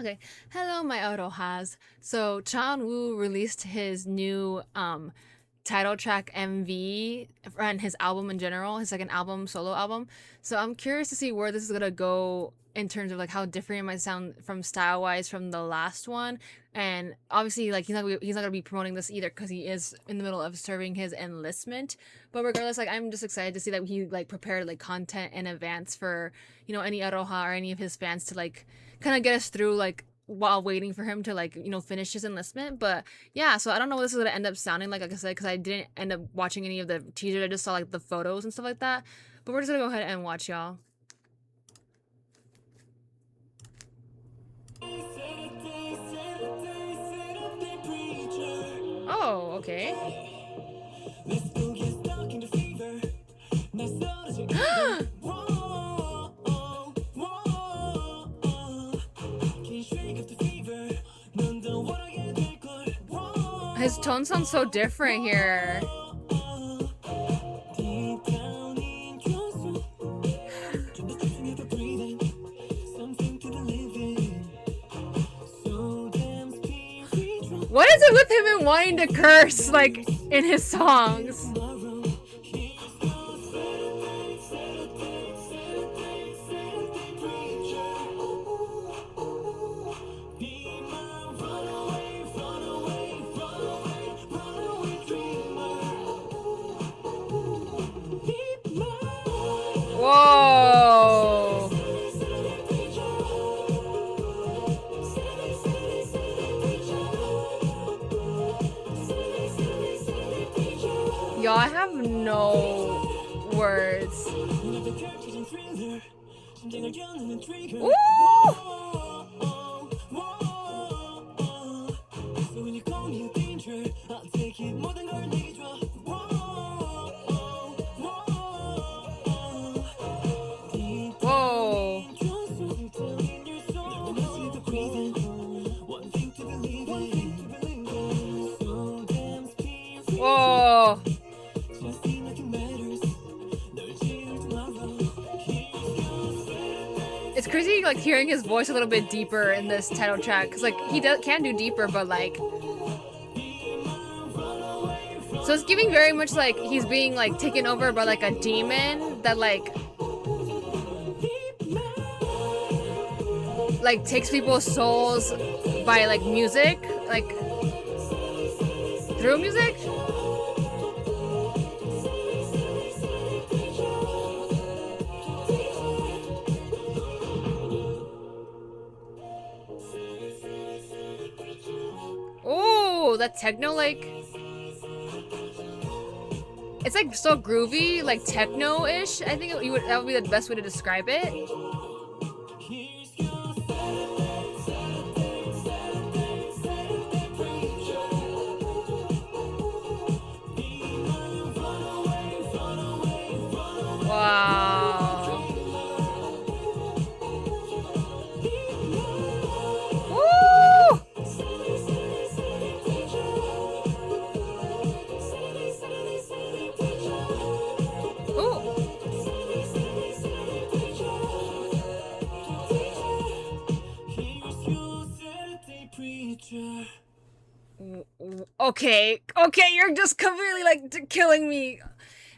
Okay. Hello, my Arohas. So Eunwoo released his new title track MV and his album in general, his second album, solo album. So I'm curious to see where this is gonna go in terms of like how different it might sound from style wise from the last one. And obviously like he's not gonna be promoting this either because he is in the middle of serving his enlistment. But regardless, like I'm just excited to see that he like prepared like content in advance for, any Aroha or any of his fans to like kind of get us through like while waiting for him to like finish his enlistment. But yeah, so I don't know what this is gonna end up sounding like I said, because I didn't end up watching any of the teasers. I just saw like the photos and stuff like that. But we're just gonna go ahead and watch, y'all. Oh, okay. His tone sounds so different here. What is it with him and wanting to curse like in his songs? Whoa. Y'all, I have no words. Ooh! Whoa. Whoa. It's crazy like hearing his voice a little bit deeper in this title track because like he can do deeper, but like so it's giving very much like he's being like taken over by like a demon that like takes people's souls by like music, like through music. Oh, that techno like it's like so groovy, like techno-ish. I think that would be the best way to describe it. Wow. Woo! Okay, you're just completely like killing me.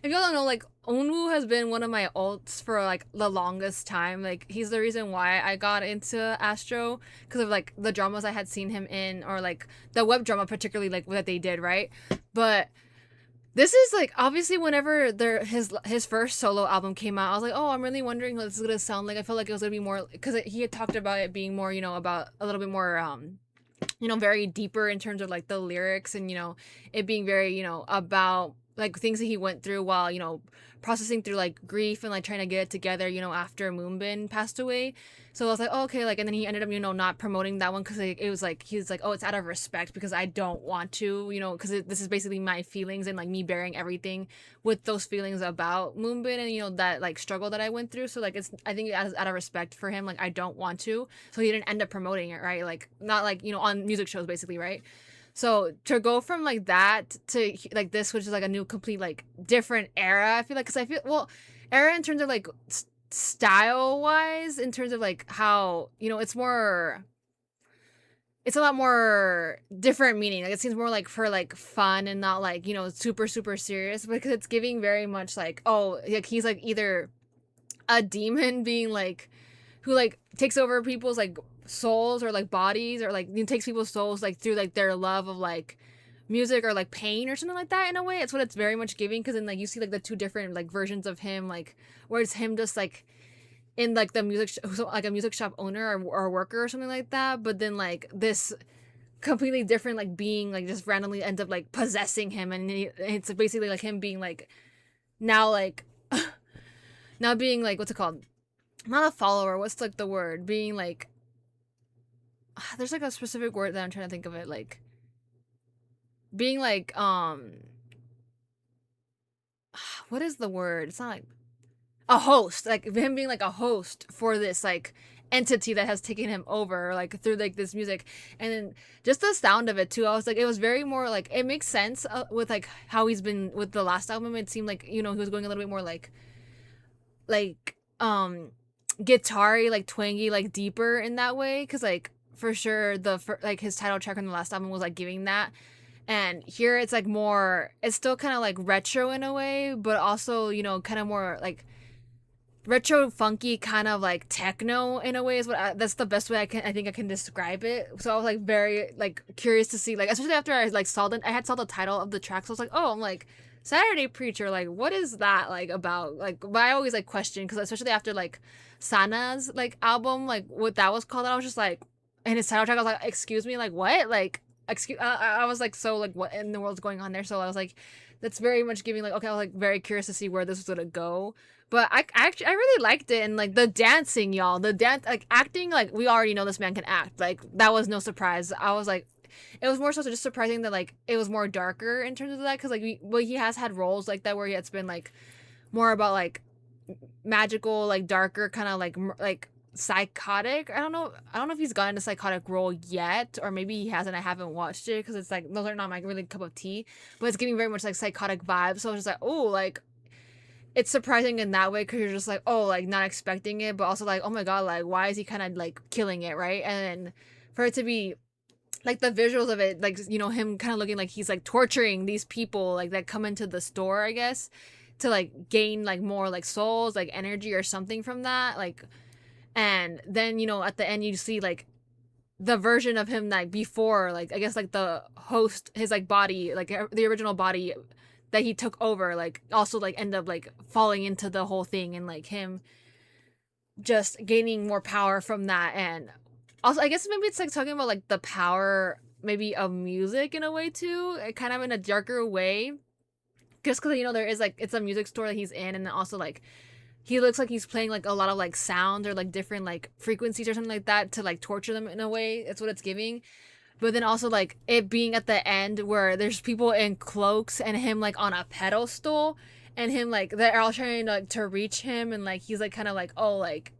If y'all don't know, like Eunwoo has been one of my ults for like the longest time. Like he's the reason why I got into Astro because of like the dramas I had seen him in, or like the web drama particularly like what they did, right? But this is like obviously whenever his first solo album came out, I was like, oh, I'm really wondering what this is gonna sound like. I felt like it was gonna be more because he had talked about it being more, about a little bit more very deeper in terms of like the lyrics, and it being very about like things that he went through while processing through like grief and like trying to get it together after Moonbin passed away. So I was like, oh, okay, like, and then he ended up not promoting that one because it was like he was like, oh, it's out of respect because I don't want to, because this is basically my feelings and like me bearing everything with those feelings about Moonbin and that like struggle that I went through. So like it's, I think out of respect for him, like I don't want to. So he didn't end up promoting it, right? Like not like on music shows basically, right? So to go from like that to like this, which is like a new, complete, like different era, I feel like, because I feel, well, era in terms of like style wise, in terms of like how it's more. it's a lot more different meaning. Like it seems more like for like fun and not like, you know, super super serious, because it's giving very much like, oh, like he's like either a demon being like who like takes over people's like souls or like bodies, or like takes people's souls like through like their love of like music or like pain or something like that. In a way, it's what it's very much giving, because then like you see like the two different like versions of him, like where it's him just like in like the like a music shop owner or worker or something like that, but then like this completely different like being like just randomly ends up like possessing him, and it's basically like him being like now like now being like, what's it called, not a follower, what's like the word, being like there's like a specific word that I'm trying to think of it, like being like what is the word, it's not like a host, like him being like a host for this like entity that has taken him over like through like this music. And then just the sound of it too, I was like, it was very more like, it makes sense with like how he's been with the last album. It seemed like, you know, he was going a little bit more like guitar-y, like twangy, like deeper in that way, because like for sure like his title track on the last album was like giving that. And here it's like more, it's still kind of like retro in a way, but also, you know, kind of more like retro funky, kind of like techno in a way is that's the best way I think I can describe it. So I was like very like curious to see, like especially after I like saw the title of the track, so I was like, oh, I'm like, Saturday Preacher, like what is that like about, like, but I always like question, because especially after like Sana's like album, like what that was called, I was just like, and his title track, I was like, excuse me, like what, like excuse, I was like, so like what in the world's going on there. So I was like, that's very much giving like, okay, I was like very curious to see where this was gonna go. But I actually I really liked it, and like the dancing, y'all, the dance, like acting, like we already know this man can act. Like that was no surprise. I was like, it was more so just surprising that like it was more darker in terms of that, because like well, he has had roles like that where it's been like more about like magical, like darker, kind of like psychotic. I don't know if he's gotten a psychotic role yet, or maybe he hasn't. I haven't watched it because it's like those are not my really cup of tea. But it's giving very much like psychotic vibes. So I was just like, oh, like it's surprising in that way, because you're just like, oh, like not expecting it, but also like, oh my god, like why is he kind of like killing it, right? And then for it to be like the visuals of it, like, you know, him kind of looking like he's like torturing these people like that come into the store, I guess, to like gain like more like souls, like energy or something from that, like. And then, you know, at the end you see like the version of him like before, like I guess like the host, his like body, like the original body that he took over, like also like end up like falling into the whole thing, and like him just gaining more power from that. And also I guess maybe it's like talking about like the power maybe of music in a way too, kind of in a darker way, just because, you know, there is like, it's a music store that he's in, and then also like he looks like he's playing like a lot of like sound or like different like frequencies or something like that to like torture them in a way. It's what it's giving. But then also like it being at the end where there's people in cloaks and him like on a pedestal, and him like they're all trying to reach him, and like he's like kind of like, oh, like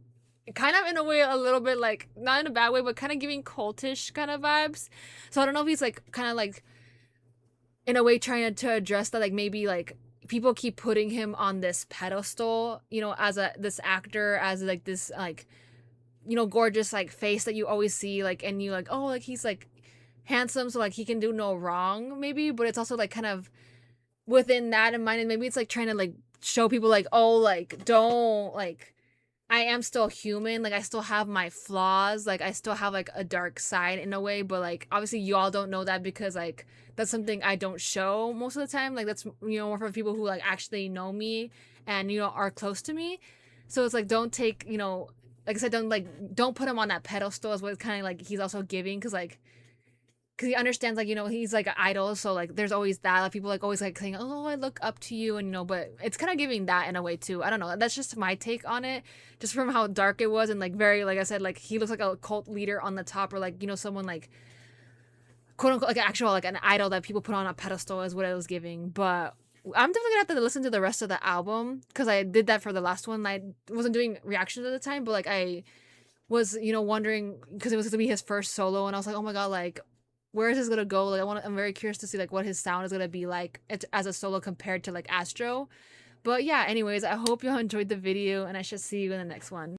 kind of in a way a little bit like not in a bad way, but kind of giving cultish kind of vibes. So I don't know if he's like kind of like in a way trying to address that, like maybe like people keep putting him on this pedestal, you know, as a this actor, as like this like, you know, gorgeous like face that you always see, like, and you like, oh, like he's like handsome, so like he can do no wrong maybe. But it's also like kind of within that in mind, and maybe it's like trying to like show people like, oh, like don't like, I am still human, like I still have my flaws, like I still have like a dark side in a way, but like obviously you all don't know that, because like that's something I don't show most of the time. Like that's, you know, more for people who like actually know me and, you know, are close to me. So it's like, don't take, you know, like I said, don't put him on that pedestal is what kind of like he's also giving, because like, because he understands, like, you know, he's like an idol, so like there's always that, like people like always like saying, oh, I look up to you, and you know, but it's kind of giving that in a way too. I don't know, that's just my take on it, just from how dark it was, and like very, like I said, like he looks like a cult leader on the top, or like, you know, someone like quote unquote like an actual like an idol that people put on a pedestal is what it was giving. But I'm definitely gonna have to listen to the rest of the album, because I did that for the last one. I wasn't doing reactions at the time, but like I was, you know, wondering, because it was gonna be his first solo, and I was like, oh my god, like where is this gonna go? Like I'm very curious to see like what his sound is gonna be like as a solo compared to like Astro. But yeah, anyways, I hope y'all enjoyed the video, and I should see you in the next one.